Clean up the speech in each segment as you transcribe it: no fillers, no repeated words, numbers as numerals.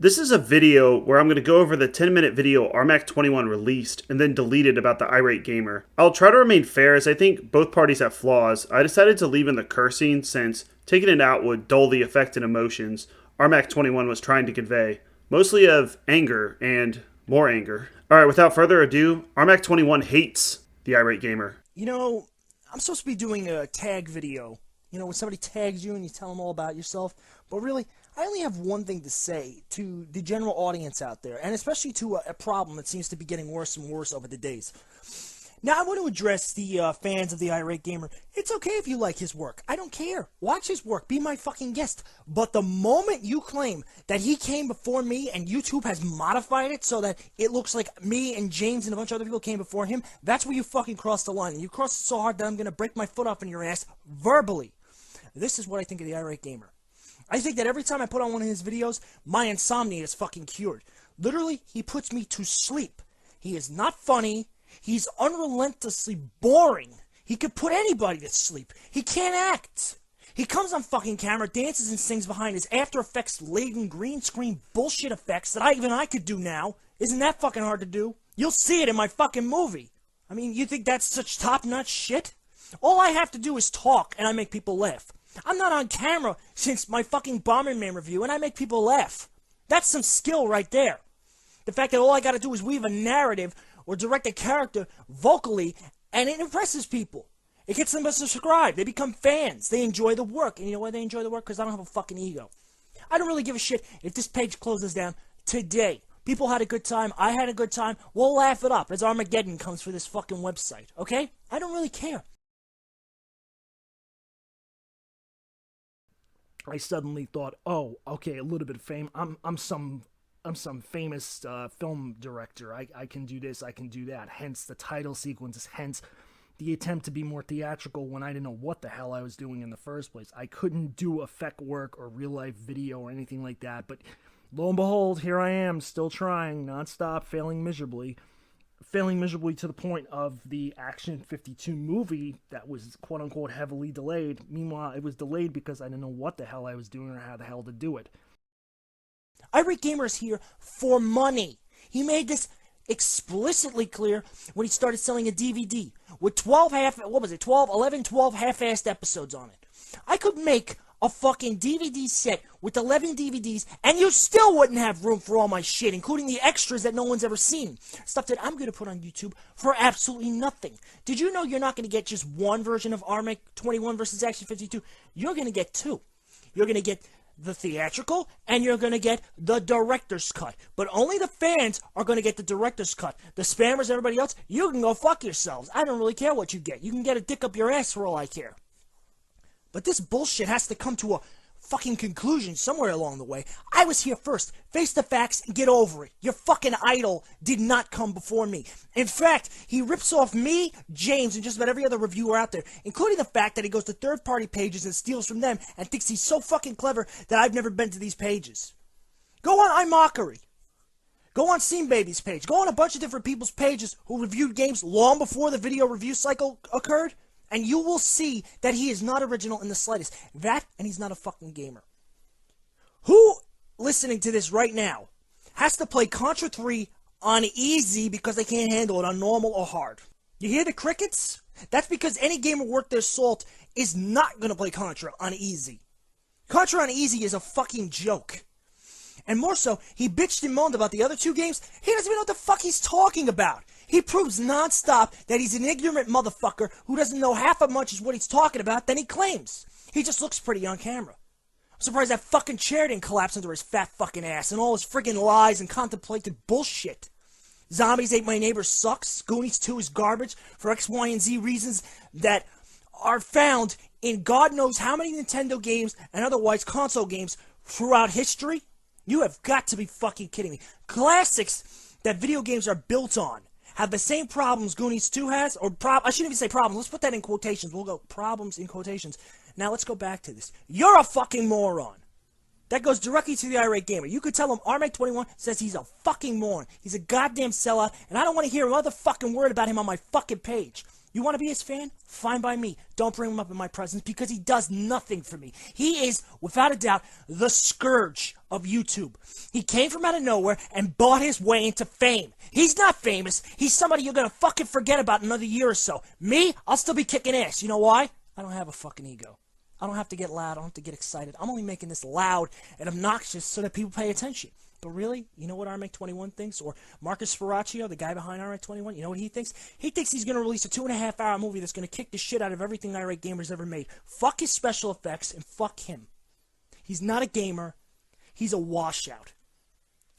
This is a video where I'm going to go over the 10-minute video Armake21 released and then deleted about the Irate Gamer. I'll try to remain fair as I think both parties have flaws. I decided to leave in the cursing since taking it out would dull the effect and emotions Armake21 was trying to convey, mostly of anger and more anger. Alright, without further ado, Armake21 hates the Irate Gamer. You know, I'm supposed to be doing a tag video. You know, when somebody tags you and you tell them all about yourself. But really, I only have one thing to say to the general audience out there, and especially to a problem that seems to be getting worse and worse over the days. Now, I want to address the fans of the Irate Gamer. It's okay if you like his work. I don't care. Watch his work. Be my fucking guest. But the moment you claim that he came before me and YouTube has modified it so that it looks like me and James and a bunch of other people came before him, that's where you fucking crossed the line. And you crossed it so hard that I'm going to break my foot off in your ass verbally. This is what I think of the Irate Gamer. I think that every time I put on one of his videos, my insomnia is fucking cured. Literally, he puts me to sleep. He is not funny. He's unrelentlessly boring. He could put anybody to sleep. He can't act. He comes on fucking camera, dances and sings behind his After Effects-laden green screen bullshit effects that even I could do now. Isn't that fucking hard to do? You'll see it in my fucking movie. I mean, you think that's such top-notch shit? All I have to do is talk, and I make people laugh. I'm not on camera since my fucking Bomberman review, and I make people laugh. That's some skill right there. The fact that all I gotta do is weave a narrative or direct a character vocally, and it impresses people. It gets them to subscribe. They become fans. They enjoy the work. And you know why they enjoy the work? Because I don't have a fucking ego. I don't really give a shit if this page closes down today. People had a good time. I had a good time. We'll laugh it up as Armageddon comes for this fucking website. Okay? I don't really care. I suddenly thought, oh, okay, a little bit of fame. I'm some famous film director. I can do this, I can do that. Hence the title sequences, hence the attempt to be more theatrical when I didn't know what the hell I was doing in the first place. I couldn't do effect work or real life video or anything like that, but lo and behold, here I am, still trying, nonstop, failing miserably to the point of the Action 52 movie that was quote-unquote heavily delayed. Meanwhile, it was delayed because I didn't know what the hell I was doing or how the hell to do it. Irate Gamer is here for money. He made this explicitly clear when he started selling a DVD with 12 half-assed episodes on it. I could make a fucking DVD set with 11 DVDs, and you still wouldn't have room for all my shit, including the extras that no one's ever seen. Stuff that I'm going to put on YouTube for absolutely nothing. Did you know you're not going to get just one version of Armake21 versus Action 52? You're going to get two. You're going to get the theatrical, and you're going to get the director's cut. But only the fans are going to get the director's cut. The spammers, everybody else, you can go fuck yourselves. I don't really care what you get. You can get a dick up your ass for all I care. But this bullshit has to come to a fucking conclusion somewhere along the way. I was here first. Face the facts and get over it. Your fucking idol did not come before me. In fact, he rips off me, James, and just about every other reviewer out there, including the fact that he goes to third-party pages and steals from them and thinks he's so fucking clever that I've never been to these pages. Go on iMockery. Go on Scene Baby's page. Go on a bunch of different people's pages who reviewed games long before the video review cycle occurred, and you will see that he is not original in the slightest. That, and he's not a fucking gamer. Who, listening to this right now, has to play Contra 3 on easy because they can't handle it on normal or hard? You hear the crickets? That's because any gamer worth their salt is not going to play Contra on easy. Contra on easy is a fucking joke. And more so, he bitched and moaned about the other two games. He doesn't even know what the fuck he's talking about. He proves non-stop that he's an ignorant motherfucker who doesn't know half as much as what he's talking about than he claims. He just looks pretty on camera. I'm surprised that fucking chair didn't collapse under his fat fucking ass and all his friggin' lies and contemplated bullshit. Zombies Ate My Neighbor sucks. Goonies 2 is garbage for X, Y, and Z reasons that are found in God knows how many Nintendo games and otherwise console games throughout history. You have got to be fucking kidding me. Classics that video games are built on have the same problems Goonies 2 has, or I shouldn't even say problems, let's put that in quotations, we'll go problems in quotations. Now let's go back to this. You're a fucking moron. That goes directly to the Irate Gamer. You could tell him Armake21 says he's a fucking moron. He's a goddamn sellout, and I don't want to hear another fucking word about him on my fucking page. You want to be his fan? Fine by me. Don't bring him up in my presence because he does nothing for me. He is, without a doubt, the scourge of YouTube. He came from out of nowhere and bought his way into fame. He's not famous. He's somebody you're going to fucking forget about in another year or so. Me, I'll still be kicking ass. You know why? I don't have a fucking ego. I don't have to get loud. I don't have to get excited. I'm only making this loud and obnoxious so that people pay attention. But really, you know what Armake21 thinks? Or Marcus Sparaccio, the guy behind Armake21, you know what he thinks? He thinks he's going to release a 2.5-hour movie that's going to kick the shit out of everything Irate Gamer's ever made. Fuck his special effects and fuck him. He's not a gamer. He's a washout.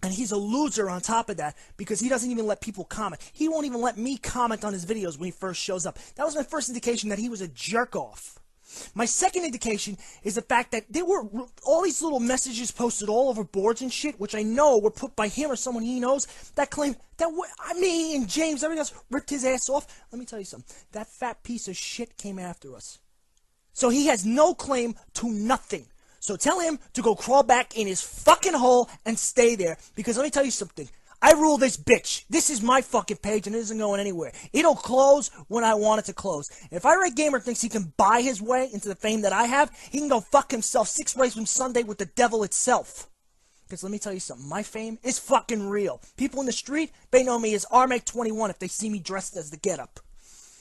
And he's a loser on top of that because he doesn't even let people comment. He won't even let me comment on his videos when he first shows up. That was my first indication that he was a jerk-off. My second indication is the fact that there were all these little messages posted all over boards and shit, which I know were put by him or someone he knows, that claim that me and James, everything else, ripped his ass off. Let me tell you something. That fat piece of shit came after us. So he has no claim to nothing. So tell him to go crawl back in his fucking hole and stay there. Because let me tell you something. I rule this bitch. This is my fucking page and it isn't going anywhere. It'll close when I want it to close. And if Irate Gamer thinks he can buy his way into the fame that I have, he can go fuck himself 6 ways from Sunday with the devil itself. Because let me tell you something. My fame is fucking real. People in the street, they know me as Armake21 if they see me dressed as the getup.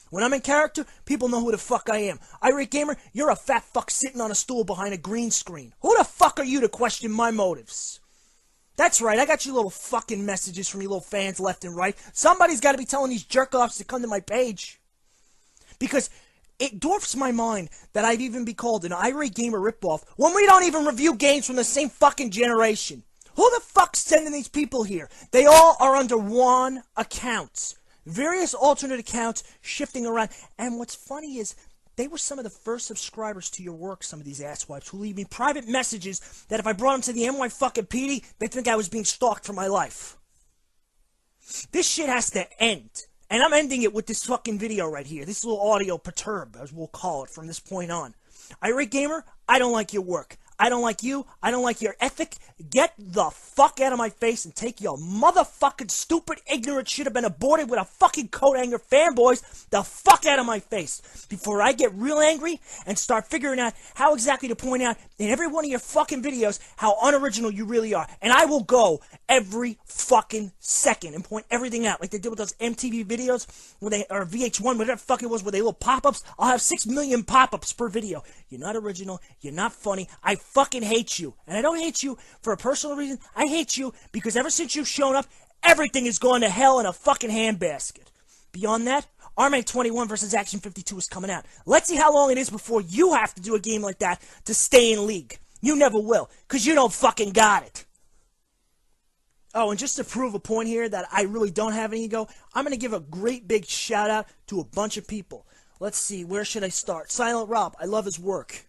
When I'm in character, people know who the fuck I am. Irate Gamer, you're a fat fuck sitting on a stool behind a green screen. Who the fuck are you to question my motives? That's right, I got you little fucking messages from you little fans left and right. Somebody's got to be telling these jerk-offs to come to my page. Because it dwarfs my mind that I'd even be called an Irate Gamer ripoff when we don't even review games from the same fucking generation. Who the fuck's sending these people here? They all are under one account. Various alternate accounts shifting around. And what's funny is they were some of the first subscribers to your work, some of these asswipes, who leave me private messages that if I brought them to the NY fucking PD, they'd think I was being stalked for my life. This shit has to end. And I'm ending it with this fucking video right here. This little audio perturb, as we'll call it from this point on. Irate Gamer, I don't like your work. I don't like you. I don't like your ethic. Get the fuck out of my face and take your motherfucking stupid, ignorant shit have been aborted with a fucking coat hanger fanboys the fuck out of my face before I get real angry and start figuring out how exactly to point out in every one of your fucking videos how unoriginal you really are. And I will go every fucking second and point everything out like they did with those MTV videos where they, or VH1, whatever the fuck it was, where they little pop-ups. I'll have 6 million pop-ups per video. You're not original. You're not funny. I fucking hate you. And I don't hate you for a personal reason. I hate you because ever since you've shown up, everything is going to hell in a fucking handbasket. Beyond that, Armake21 versus Action 52 is coming out. Let's see how long it is before you have to do a game like that to stay in league. You never will, because you don't fucking got it. Oh, and just to prove a point here that I really don't have an ego, I'm going to give a great big shout out to a bunch of people. Let's see, where should I start? Silent Rob, I love his work.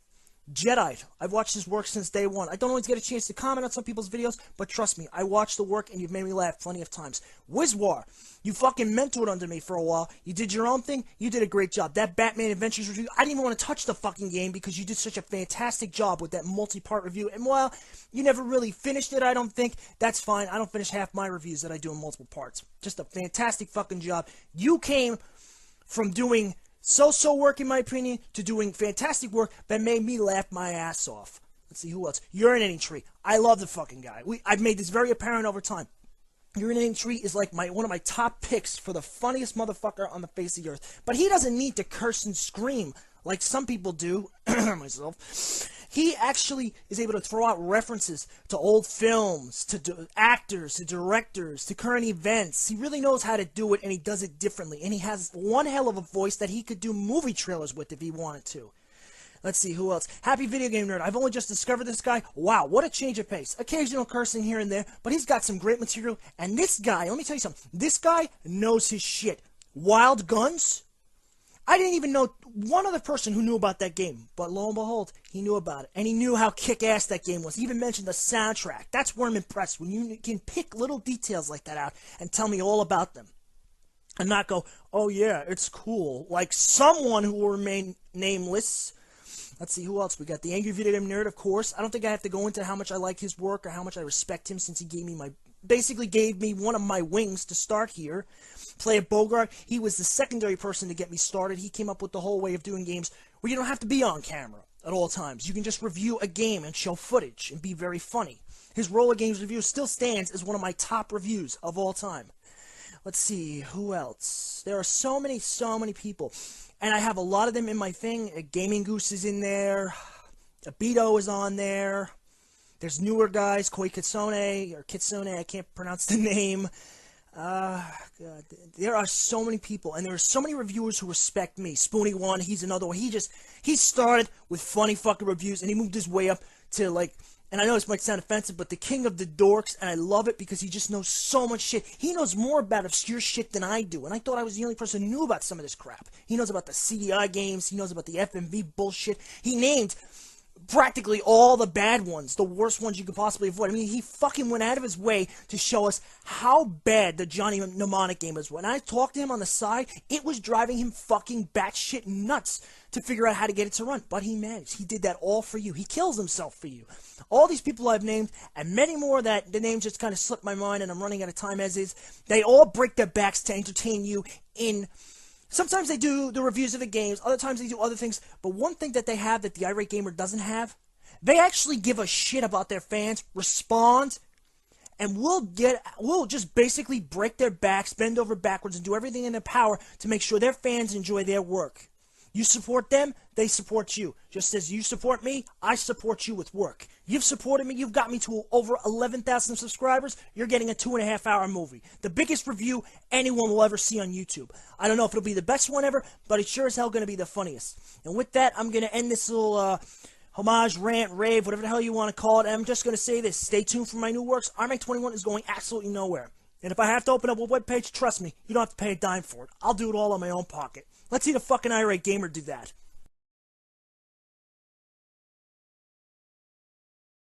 Jedi, I've watched his work since day one. I don't always get a chance to comment on some people's videos, but trust me, I watch the work and you've made me laugh plenty of times. Wizwar, you fucking mentored under me for a while. You did your own thing. You did a great job. That Batman Adventures review, I didn't even want to touch the fucking game because you did such a fantastic job with that multi-part review. And while you never really finished it, I don't think, that's fine. I don't finish half my reviews that I do in multiple parts. Just a fantastic fucking job. You came from doing so-so work, in my opinion, to doing fantastic work that made me laugh my ass off. Let's see, who else? Urinating Tree. I love the fucking guy. I've made this very apparent over time. Urinating Tree is like one of my top picks for the funniest motherfucker on the face of the earth. But he doesn't need to curse and scream like some people do, myself. He actually is able to throw out references to old films, to actors, to directors, to current events. He really knows how to do it, and he does it differently. And he has one hell of a voice that he could do movie trailers with if he wanted to. Let's see, who else? Happy Video Game Nerd. I've only just discovered this guy. Wow, what a change of pace. Occasional cursing here and there, but he's got some great material. And this guy, let me tell you something. This guy knows his shit. Wild Guns? I didn't even know one other person who knew about that game, but lo and behold, he knew about it. And he knew how kick-ass that game was. He even mentioned the soundtrack. That's where I'm impressed, when you can pick little details like that out and tell me all about them. And not go, oh yeah, it's cool, like someone who will remain nameless. Let's see, who else? We got the Angry Video Game Nerd, of course. I don't think I have to go into how much I like his work or how much I respect him since he gave me my basically gave me one of my wings to start here. Player Bogart, he was the secondary person to get me started. He came up with the whole way of doing games where you don't have to be on camera at all times. You can just review a game and show footage and be very funny. His Roller Games review still stands as one of my top reviews of all time. Let's see, who else? There are so many people. And I have a lot of them in my thing. Gaming Goose is in there. Abito is on there. There's newer guys, Koi Kitsune, or Kitsune, I can't pronounce the name. God, there are so many people, and there are so many reviewers who respect me. Spoony1, he's another one. He started with funny fucking reviews, and he moved his way up to, like, and I know this might sound offensive, but the king of the dorks, and I love it because he just knows so much shit. He knows more about obscure shit than I do, and I thought I was the only person who knew about some of this crap. He knows about the CDI games, he knows about the FMV bullshit. He named practically all the bad ones, the worst ones you could possibly avoid. I mean, he fucking went out of his way to show us how bad the Johnny Mnemonic game was. When I talked to him on the side, it was driving him fucking batshit nuts to figure out how to get it to run. But he managed. He did that all for you. He kills himself for you. All these people I've named, and many more that the names just kind of slipped my mind and I'm running out of time as is, they all break their backs to entertain you in... Sometimes they do the reviews of the games, other times they do other things, but one thing that they have that the Irate Gamer doesn't have, they actually give a shit about their fans, respond, and we'll just basically break their backs, bend over backwards, and do everything in their power to make sure their fans enjoy their work. You support them, they support you. Just as you support me, I support you with work. You've supported me, you've got me to over 11,000 subscribers, you're getting a 2.5-hour movie. The biggest review anyone will ever see on YouTube. I don't know if it'll be the best one ever, but it's sure as hell going to be the funniest. And with that, I'm going to end this little homage, rant, rave, whatever the hell you want to call it. And I'm just going to say this. Stay tuned for my new works. Armake21 is going absolutely nowhere. And if I have to open up a webpage, trust me, you don't have to pay a dime for it. I'll do it all on my own pocket. Let's see the fucking Irate Gamer do that.